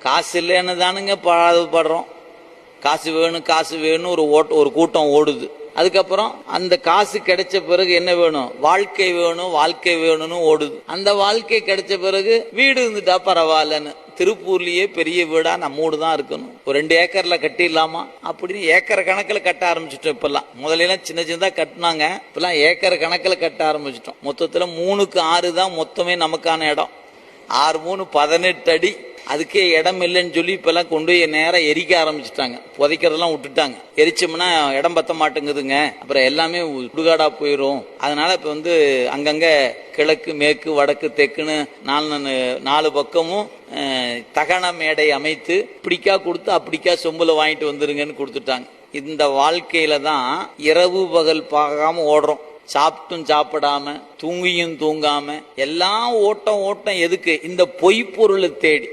காசு இல்லைன்னு தானுங்க பாடுறோம். காசு வேணும் காசு வேணும் ஒரு கூட்டம் ஓடுது. அதுக்கப்புறம் அந்த காசு கிடைச்ச பிறகு என்ன வேணும்? வாழ்க்கை வேணும் வாழ்க்கை வேணும்னு ஓடுது. அந்த வாழ்க்கை கிடைச்ச பிறகு வீடு இருந்துட்டா பரவாயில்லன்னு திருப்பூர்லயே பெரிய வீடா நம்ம வீடு தான் இருக்கணும், ஒரு 2 ஏக்கர்ல கட்டிடலாமா அப்படின்னு ஏக்கர் கணக்கில் கட்ட ஆரம்பிச்சிட்டோம். இப்பெல்லாம் முதல்ல சின்ன சின்னதா கட்டினாங்க, இப்பெல்லாம் ஏக்கர் கணக்கில் கட்ட ஆரம்பிச்சிட்டோம். மொத்தத்துல 3க்கு 6 தான் மொத்தமே நமக்கான இடம். 6 3 18 அடி. அதுக்கே இடம் இல்லைன்னு சொல்லி இப்பெல்லாம் கொண்டு போய் நேரம் எரிக்க ஆரம்பிச்சுட்டாங்க. புதைக்கிறதெல்லாம் விட்டுட்டாங்க. எரிச்சோம்னா இடம் பத்த மாட்டேங்குதுங்க, அப்புறம் எல்லாமே சுடுகாடா போயிடும். அதனால இப்ப அங்கங்க கிழக்கு மேற்கு வடக்கு தெக்குன்னு 4 பக்கமும் தகன மேடை அமைத்து இப்படிக்கா கொடுத்து அப்படிக்கா சொம்புல வாங்கிட்டு வந்துருங்கன்னு கொடுத்துட்டாங்க. இந்த வாழ்க்கையில தான் இரவு பகல் பார்க்காம ஓடுறோம். சாப்பிட்டும் சாப்பிடாம தூங்கியும் தூங்காம எல்லாம் ஓட்டம் எதுக்கு? இந்த பொய் பொருளை தேடி.